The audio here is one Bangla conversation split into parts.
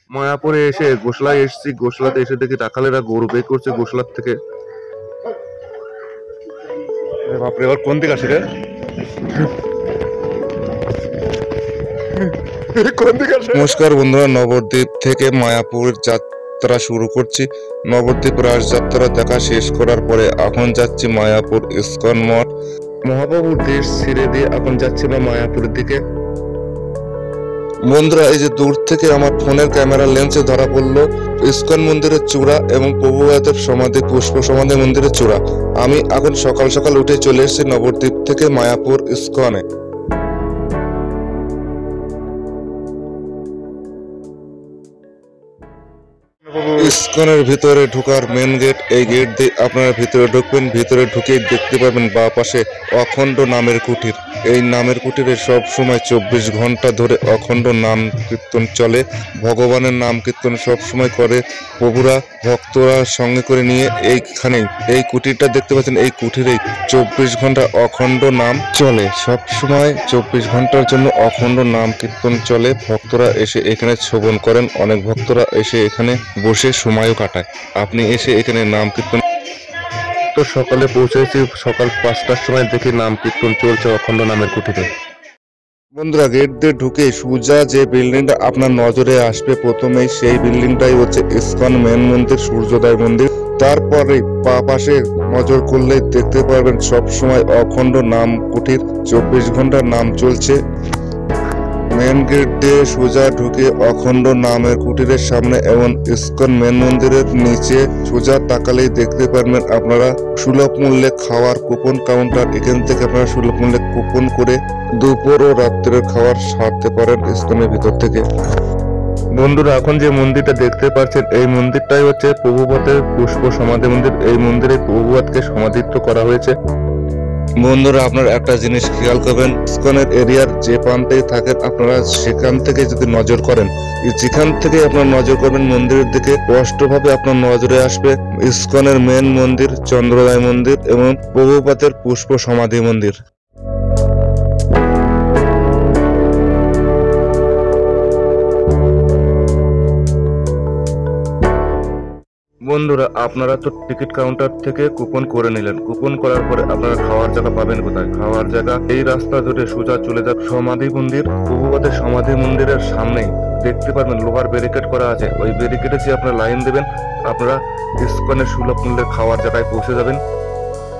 মায়াপুরে এসে গোশলায় এসেছি, গোশলাতে এসে দেখি রাখালেরা গরু বের করছে গোশলার থেকে। বাপরে, এবার কোন দিকে আসে রে? কোন দিকে আসে? নমস্কার বন্ধুরা, নবদ্বীপ থেকে মায়াপুর যাত্রা শুরু করছি। নবদ্বীপ রাজযাত্রা দেখা শেষ করার পরে এখন যাচ্ছি মায়াপুর ইস্কন মঠ। মহাপ্রভুর দেশ ছেড়ে দিয়ে এখন যাচ্ছি আমরা মায়াপুরের দিকে। বন্ধুরা, এই যে দূর থেকে আমার ফোনের ক্যামেরা লেন্সে ধরা পড়লো ইস্কন মন্দিরের চূড়া এবং প্রভুপাদের সমাধি, পুষ্প সমাধি মন্দিরের চূড়া। আমি এখন সকাল সকাল উঠে চলে এসেছি নবদ্বীপ থেকে মায়াপুর ইস্কনে। ইস্কনের ভিতরে ঢোকার মেন গেট, এই গেট দিয়ে আপনারা ভিতরে ঢুকবেন। ভিতরে ঢুকেই দেখতে পাবেন বাঁ পাশে অখণ্ড নামের কুটির। এই নামের কুটিরে সব সময় 24 ঘন্টা ধরে অখণ্ড নাম কীর্তন চলে। ভগবানের নাম কীর্তন সব সময় করে প্রভুরা, ভক্তরা সঙ্গে করে নিয়ে এইখানেই এই কুটিরটা দেখতে পাচ্ছেন। এই কুটিরেই 24 ঘন্টা অখণ্ড নাম চলে। সব সময় 24 ঘন্টার জন্য অখণ্ড নাম কীর্তন চলে। ভক্তরা এসে এখানে শ্রবণ করেন। অনেক ভক্তরা এসে এখানে বসে সময়ও কাটায়। আপনি এসে এখানে নাম কীর্তন। তো সকালে পৌঁছেছি, সকাল 5টার সময় দেখি নাম কীর্তন চলছে অখণ্ড নামের কুটিরে। বন্ধুরা, গেট দিয়ে ঢুকে সোজা যে বিল্ডিংটা আপনার নজরে আসবে প্রথমেই, সেই বিল্ডিংটাই হচ্ছে ইস্কন মেন মন্দির, সূর্যোদয় মন্দির। তারপরে পা পাশে নজর করলে দেখতে পারবেন সব সময় অখণ্ড নাম কুটির, 24 ঘন্টা নাম চলছে। মেন গেট দিয়ে সোজা ঢুকে অখণ্ড নামের কুটিরের সামনে এবং ইস্কন মেন মন্দিরের নিচে সোজা তাকালেই দেখতে পারবেন আপনারা সুলভ মূল্যে খাওয়ার কুপন কাউন্টার। এখান থেকে আপনারা সুলভ মূল্যে কুপন করে দুপুর ও রাত্রের খাবার সারতে পারেন ইস্কনের ভিতর থেকে। বন্ধুরা, এখন যে মন্দিরটা দেখতে পাচ্ছেন এই মন্দিরটাই হচ্ছে প্রভুপাদের পুষ্প সমাধি মন্দির। এই মন্দিরে প্রভুপাদকে সমাধিত্ব করা হয়েছে। বন্ধুরা, আপনারা একটা জিনিস খেয়াল করবেন, ইস্কনের এরিয়ার যে প্রান্তেই থাকেন আপনারা সেখান থেকে যদি নজর করেন, যেখান থেকে আপনারা নজর করবেন মন্দিরের দিকে, স্পষ্টভাবে আপনার নজরে আসবে ইস্কনের মেন মন্দির, চন্দ্রোদয় মন্দির এবং প্রভুপাদের পুষ্প সমাধি মন্দির। বন্ধুরা, আপনারা তো টিকিট কাউন্টার থেকে কুপন করে নিলেন। কুপন করার পরে আপনারা খাওয়ার জায়গা পাবেন কোথায়? খাওয়ার জায়গা এই রাস্তা ধরে সোজা চলে যাক সমাধি মন্দির। প্রভুপাদের সমাধি মন্দিরের সামনেই দেখতে পারবেন লোহার ব্যারিকেড করা আছে। ওই ব্যারিকেডে যে আপনারা লাইন দেবেন, আপনারা ইস্কনের সুলভ মূল্যের খাওয়ার জায়গায় পৌঁছে যাবেন।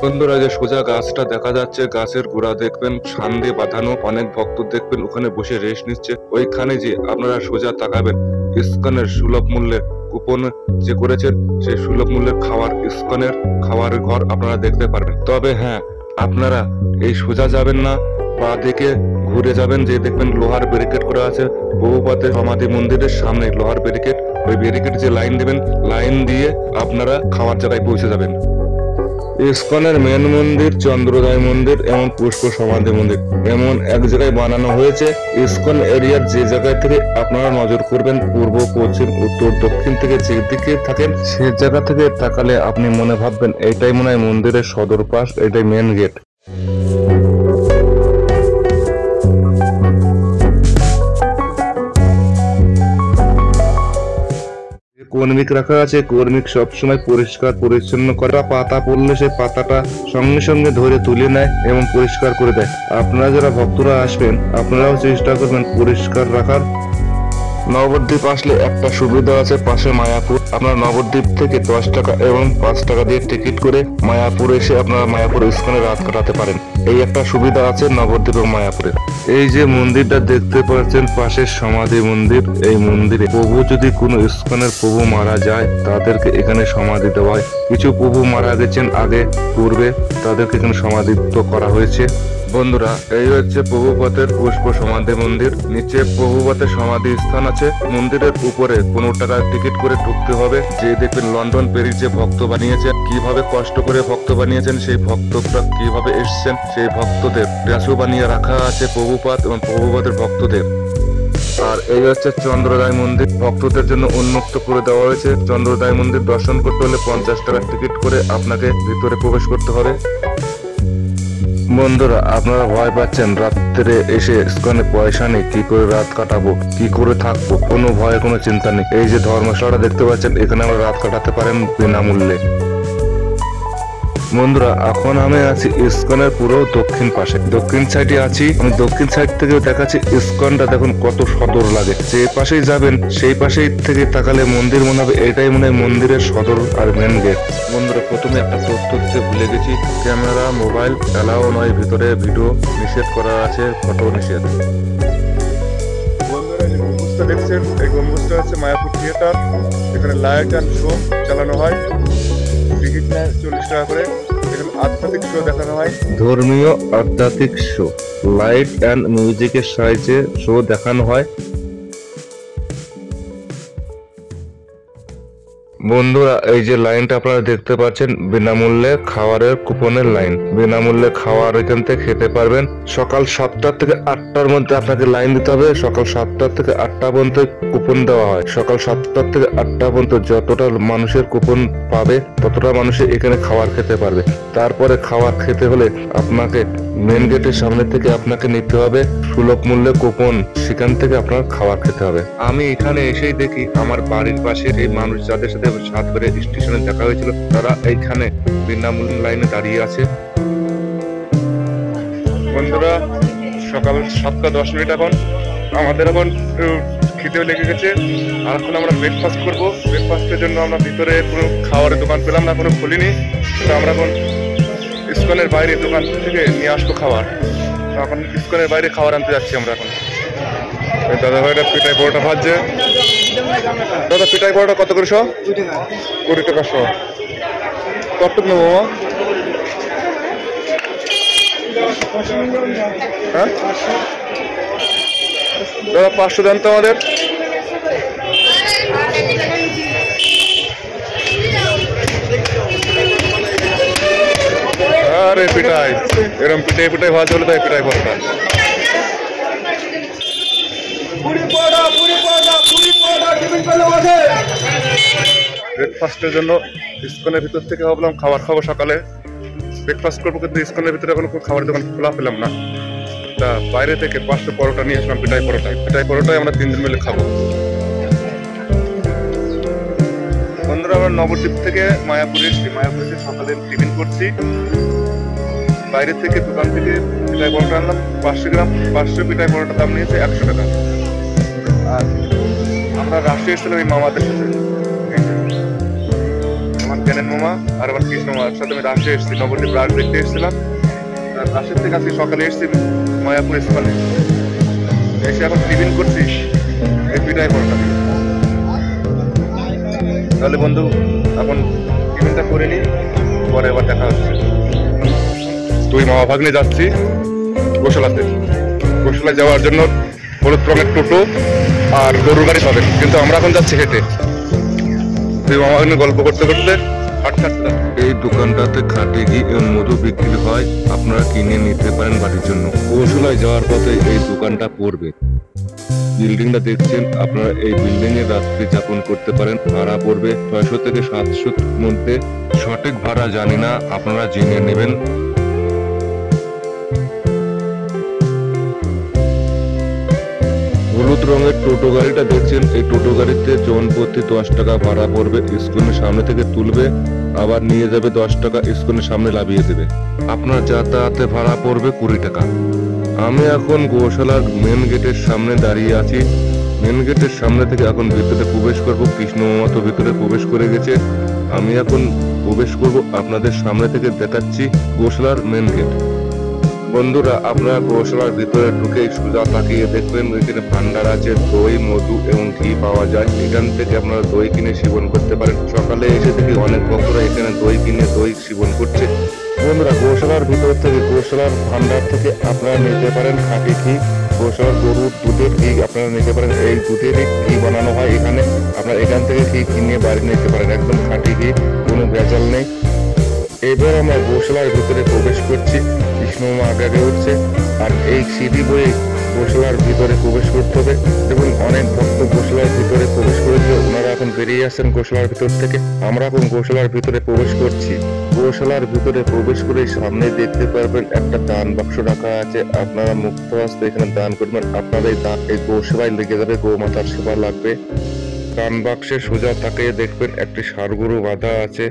বন্ধুরা, যে সোজা গাছটা দেখা যাচ্ছে, গাছের গোড়া দেখবেন শান দিয়ে বাঁধানো, অনেক ভক্ত দেখবেন ওখানে বসে রেস্ট নিচ্ছে। ওইখানে যে আপনারা সোজা তাকাবেন, ইস্কনের সুলভ মূল্যে কুপন যে করেছেন সেই সুলভ মূল্যের খাবার, ইস্কনের খাবারের ঘর আপনারা দেখতে পারবেন। তবে হ্যাঁ, আপনারা এই সোজা যাবেন না, পা দিকে ঘুরে যাবেন। যে দেখবেন লোহার ব্যারিকেড করা আছে প্রভুপাদের সমাধি মন্দিরের সামনে লোহার ব্যারিকেড। ওই ব্যারিকেড যে লাইন দেবেন, লাইন দিয়ে আপনারা খাওয়ার জায়গায় পৌঁছে যাবেন। ইস্কনের মেন মন্দির, চন্দ্রোদয় মন্দির এবং পুষ্প সমাধি মন্দির এমন এক জায়গায় বানানো হয়েছে। ইস্কন এরিয়ার যে জায়গা থেকে আপনারা নজর করবেন, পূর্ব, পশ্চিম, উত্তর, দক্ষিণ থেকে যেদিকে থাকেন সে জায়গা থেকে তাকালে আপনি মনে ভাববেন এইটাই মনে হয় মন্দিরের সদর পাশ, এটাই মেন গেট। কর্মিক রাখা আছে, কর্মিক সবসময় পরিষ্কার পরিচ্ছন্ন করা। পাতা পড়লে সে পাতাটা সঙ্গে সঙ্গে ধরে তুলে নেয় এবং পরিষ্কার করে দেয়। আপনারা যারা ভক্তরা আসবেন আপনারাও চেষ্টা করবেন পরিষ্কার রাখার। নবদ্বীপ আসলে একটা সুবিধা আছে, পাশে মায়াপুর। আপনারা নবদ্বীপ থেকে 10 টাকা এবং 5 টাকা দিয়ে টিকিট করে মায়াপুর এসে আপনারা মায়াপুর ইস্কনে রাত কাটাতে পারেন। এই একটা সুবিধা আছে নবদ্বীপ এবং মায়াপুরে। এই যে মন্দিরটা দেখতে পাচ্ছেন পাশের সমাধি মন্দির, এই মন্দিরে প্রভু যদি কোনো ইস্কনের প্রভু মারা যায় তাদেরকে এখানে সমাধি দেওয়া হয়। কিছু প্রভু মারা গেছেন আগে পূর্বে, তাদেরকে এখানে সমাধিত্ব করা হয়েছে। বন্ধুরা, এই হচ্ছে প্রভুপাদের পুষ্প সমাধি মন্দির। নিচে প্রভুপাদের সমাধি স্থান আছে। মন্দিরের উপরে 15 টাকা টিকিট করে ঢুকতে হবে। যে দেখবেন লন্ডন প্যারিস যে ভক্ত বানিয়েছে, কিভাবে কষ্ট করে ভক্ত বানিয়েছেন, সেই ভক্তরা কিভাবে এসছেন, সেই ভক্তদের স্ট্যাচু বানিয়ে রাখা আছে প্রভুপাদ এবং প্রভুপাদের ভক্তদের। আর এই হচ্ছে চন্দ্রোদয় মন্দির, ভক্তদের জন্য উন্মুক্ত করে দেওয়া হয়েছে। চন্দ্রোদয় মন্দির দর্শন করতে হলে 50 টাকা টিকিট করে আপনাকে ভিতরে প্রবেশ করতে হবে। বন্ধুরা, আপনারা ভয় পাচ্ছেন রাত্রে এসে ইসকনে পয়সা নেই, কি করে রাত কাটাবো, কি করে থাকবো? কোনো ভয়, কোনো চিন্তা নেই। এই যে ধর্মশালাটা দেখতে পাচ্ছেন, এখানে আমরা রাত কাটাতে পারেন বিনামূল্যে। বন্ধুরা, এখন আমি আছি ইসকনের পুরো দক্ষিণ পাশে, দক্ষিণ সাইডে আছি আমি। দক্ষিণ সাইড থেকে দেখাচ্ছি ইসকনটা, দেখুন কত সদর লাগে। যে পাশেই যাবেন সেই পাশেই থেকে তাকালে মন্দির মনে হবে এটাই মনে হয় মন্দিরের সদর আর মেন গেট। বন্ধুরা, প্রথমে একটা তথ্য দিতে ভুলে গেছি, ক্যামেরা মোবাইল এলাও নয়, ভিতরে ভিডিও নিষেধ করা আছে, ফটো নিষেধ। বন্ধুরা, যে গম্বুজটা দেখছেন, এই গম্বুজটা হচ্ছে মায়াপুর থিয়েটার। এখানে লাইট অ্যান্ড শো চালানো হয়, টিকিট নেয় 40 টাকা করে। এখানে আধ্যাত্মিক শো দেখানো হয়, ধর্মীয় আধ্যাত্মিক শো, লাইট অ্যান্ড মিউজিকের সাহায্যে শো দেখানো হয়। বন্ধুরা, এই যে লাইনটা আপনারা দেখতে পাচ্ছেন, বিনামূল্যে খাবারের কুপনের লাইন। বিনামূল্যে খাবার এখান থেকে খেতে পারবেন। সকাল 7টা থেকে 8টার মধ্যে আপনাকে লাইন দিতে হবে। সকাল 7টা থেকে 8টা পর্যন্ত কুপন দেওয়া হয়। সকাল 7টা থেকে 8টা পর্যন্ত যতটা মানুষের কুপন পাবে ততটা মানুষে এখানে খাবার খেতে পারবে। তারপরে খাবার খেতে হলে আপনাকে মেন গেটের সামনে থেকে আপনাকে নিতে হবে সুলভ মূল্যে কুপন, সেখান থেকে আপনার খাবার খেতে হবে। আমি এখানে এসেই দেখি আমার বাড়ির পাশে এই মানুষ যাদের সাথে সাতবারে স্টেশনে দেখা হয়েছিল, তারা এইখানে বিনামূল্য লাইনে দাঁড়িয়ে আছে। বন্ধুরা, সকাল 7টা 10 এখন আমাদের এখন খিদেও লেগে গেছে। আর এখন আমরা ব্রেকফাস্ট করবো। ব্রেকফাস্টের জন্য আমরা ভিতরে কোনো খাবারের দোকান পেলাম না, কোনো খুলিনি। তো আমরা এখন ইসকনের বাইরে দোকান থেকে নিয়ে আসবো খাবার। তো এখন ইসকনের বাইরে খাবার আনতে যাচ্ছি আমরা এখন। দাদা ভাইরা পিঠাই পরোটা ভাজছে। দাদা, পিঠাই পরোটা কত করে 20 টাকা 100। কতটুকু নেবো মামা? হ্যাঁ দাদা, 500 দেন তো আমাদের। আরে পিঠাই, এরকম পিঠাই পিঠাই ভাজা হলে তাই পিঠাই পরোটা। ব্রেকফাস্টের জন্য ইসকনের ভিতর থেকে ভাবলাম খাবার খাবো সকালে, ব্রেকফাস্ট করবো, কিন্তু ইসকনের ভিতরে এখন কোনো খাবারের দোকান খোলা পেলাম না। তা বাইরে থেকে 500 পরোটা নিয়ে আসলাম, পিঠাই পরোটাই আমরা 3 দিন মিলে খাবো। বন্ধুরা, আমরা নবদ্বীপ থেকে মায়াপুরে এসেছি। মায়াপুরে এসে সকালে টিফিন করছি। বাইরে থেকে দোকান থেকে পিঠাই পরোটা আনলাম 500 গ্রাম। 500 পিঠাই পরোটার দাম নিয়েছে 100 টাকা। আর আমরা রাশি এসেছিলাম এই মামাদের সাথে, আমার জ্ঞানের মামা আর আমার কৃষ্ণ মামার সাথে আমি রাশি এসেছি, নবদ্বীপ রাশ দেখতে এসেছিলাম। আর রাশির থেকে আজকে সকালে এসেছি মায়াপুর স্কুলে। এসে এখন টিফিন করছি এই পিঠাই পরোটা দিয়ে। তাহলে বন্ধু, এখন টিফিনটা করে নিই, পরে আবার দেখা হচ্ছে। তুই মামা ভাগ্নে যাচ্ছি গোশালাতে। গোশালায় যাওয়ার জন্য হলুদ রঙের টোটো আর গরুর গাড়ি পাবেন, কিন্তু আমরা এখন যাচ্ছি হেঁটে। তুই মামা ভাগ্নে গল্প করতে করতে হাঁটতে। এই দোকানটাতে খাটে ঘি এবং মধু বিক্রি হয়, আপনারা কিনে নিতে পারেন বাড়ির জন্য। কৌশলায় যাওয়ার পথে এই দোকানটা পড়বে। বিল্ডিংটা দেখছেন, আপনারা এই বিল্ডিং এ রাত্রি যাপন করতে পারেন। ভাড়া পড়বে 600 থেকে 700 মধ্যে। সঠিক ভাড়া জানি না, আপনারা জেনে নেবেন। হলুদ রঙের টোটো গাড়িটা দেখছেন, এই টোটো গাড়িতে জনপ্রতি 10 টাকা ভাড়া পড়বে। স্কুলের সামনে থেকে তুলবে, আবার নিয়ে যাবে 10 টাকা, স্কুলের সামনে লাভিয়ে দেবে। আপনার যাতায়াতে ভাড়া পড়বে 20 টাকা। আমি এখন গোশালার মেন গেটের সামনে দাঁড়িয়ে আছি। মেন গেটের সামনে থেকে এখন ভিতরে প্রবেশ করব। কৃষ্ণ মামা তো ভিতরে প্রবেশ করে গেছে, আমি এখন প্রবেশ করব। আপনাদের সামনে থেকে দেখাচ্ছি গোশালার মেন গেট। বন্ধুরা, আপনারা গোশালার ভিতরে ঢুকে সোজা তাকিয়ে দেখবেন, এখানে ভান্ডার আছে, দই মধু এবং ঘি পাওয়া যায়। এখান থেকে আপনারা দই কিনে সেবন করতে পারেন। সকালে এসে দেখি অনেক ভক্তরা এখানে দই কিনে দই সেবন করছে। বন্ধুরা, গোশালার ভিতর থেকে, গোশালার ভান্ডার থেকে আপনারা নিতে পারেন খাঁটি ঘি। গোশালার গরুর দুধের ঘি আপনারা নিতে পারেন। এই দুধেরই ঘি বানানো হয় এখানে। আপনারা এখান থেকে ঘি কিনে বাড়ি নিতে পারেন, একদম খাঁটি ঘি, কোনো ভেজাল নেই। এবার আমরা গোশালার ভিতরে প্রবেশ করছি। কৃষ্ণ মামা আগে উঠছে, আর এই সিঁড়ি বয়ে গোশালার ভিতরে প্রবেশ করতে হবে। দেখুন, অনেক ভক্ত গোশালার ভিতরে প্রবেশ করেছে, ওনারা এখন বেরিয়ে আসছেন গোশালার ভিতর থেকে। আমরা এখন গোশালার ভিতরে প্রবেশ করছি। গোশালার ভিতরে প্রবেশ করে সামনে দেখতে পারবেন একটা দান বাক্স রাখা আছে। আপনারা মুক্ত হস্তে এখানে দান করবেন। আপনার এই গো সেবায় লেগে যাবে, গোমাতার সেবা লাগবে। দান বাক্সে সোজা তাকিয়ে দেখবেন একটি ষাঁড় গরু বাঁধা আছে।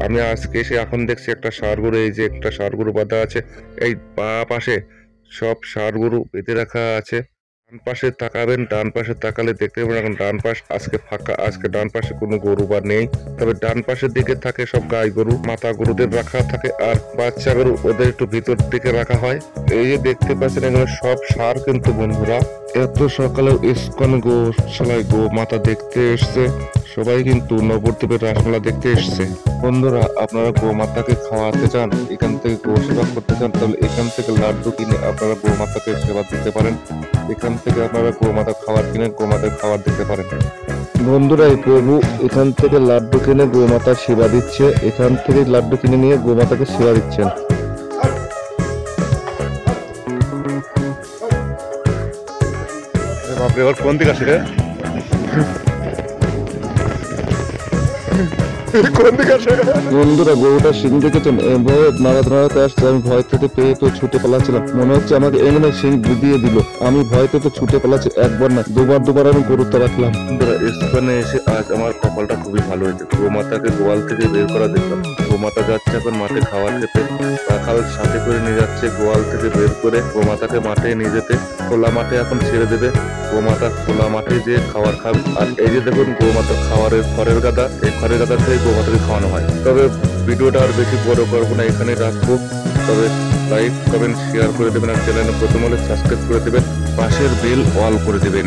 আমি আজকে এসে এখন দেখছি একটা ষাঁড় গরু, এই যে একটা ষাঁড় গরু বাঁধা আছে। এই বাঁ পাশে সব ষাঁড় গরু বেঁধে রাখা আছে। ডান পাশে তাকাবেন, ডান পাশে তাকালে দেখতে পাবেন এখন ডান পাশ আজকে ফাঁকা। আজকে ডান পাশে কোনো গরু বা নেই, তবে ডান পাশের দিকে থাকে সব গাই গরু, মাতা গরুদের রাখা থাকে, আর বাচ্চা গরু ওদের একটু ভিতর দিকে রাখা হয়। এই যে দেখতে পাচ্ছেন এগুলো সব ষাঁড় কিন্তু বন্ধুরা। এত সকালে ইস্কন গোশালায় গো মাতা দেখতে এসছে, সবাই কিন্তু নবদ্বীপের রাসমেলা দেখতে এসছে। বন্ধুরা, আপনারা গো মাতাকে খাওয়াতে চান, এখান থেকে গো সেবা করতে চান, তাহলে এখান থেকে লাড্ডু কিনে আপনারা গো মাতাকে সেবা দিতে পারেন। এখান থেকে আপনারা গো মাতা খাবার কিনে গো মাতার খাবার দিতে পারেন। বন্ধুরা, এই প্রভু এখান থেকে লাড্ডু কিনে গো মাতার সেবা দিচ্ছে। এখান থেকে লাড্ডু কিনে নিয়ে গো মাতাকে সেবা দিচ্ছেন। বাপরে, ওর কোন দিকে আসে রে? কোন দিকে আসে? বন্ধুরা, গরুটা সিং দেখেছেন, ভয়ে নাড়াতে নাড়াতে আসছে। আমি ভয় থেকে পেয়ে তো ছুটে পালাচ্ছিলাম, মনে হচ্ছে আমাকে এমনি সিং দিয়ে দিল। আমি ভয় থেকে ছুটে পালাচ্ছি, একবার না দুবার আমি গরুটা রাখলাম। বন্ধুরা, স্থানে এসে আজ আমার কপালটা খুবই ভালো হয়েছে। গোমাতাকে গোয়াল থেকে বের করা দেখলাম। গোমাতা যাচ্ছে এখন মাঠে খাবার খেতে। রাখাল সাথে করে নিয়ে যাচ্ছে গোয়াল থেকে বের করে গোমাতাকে মাঠে নিয়ে যেতে। খোলা মাঠে এখন ছেড়ে দেবে। গোমাতা খোলা মাঠে যে খাবার খাবে। আর এই যে দেখুন গোমাতার খাবারের খড়ের গাদা, এই খড়ের গাদা থেকে গোমাতাকে খাওয়ানো হয়। তবে ভিডিওটা আর বেশি বড় করবো না, এখানে রাখবো। তবে লাইক কমেন্ট শেয়ার করে দেবেন, আর চ্যানেলে প্রথম হলে সাবস্ক্রাইব করে দেবেন, পাশের বেল অল করে দেবেন।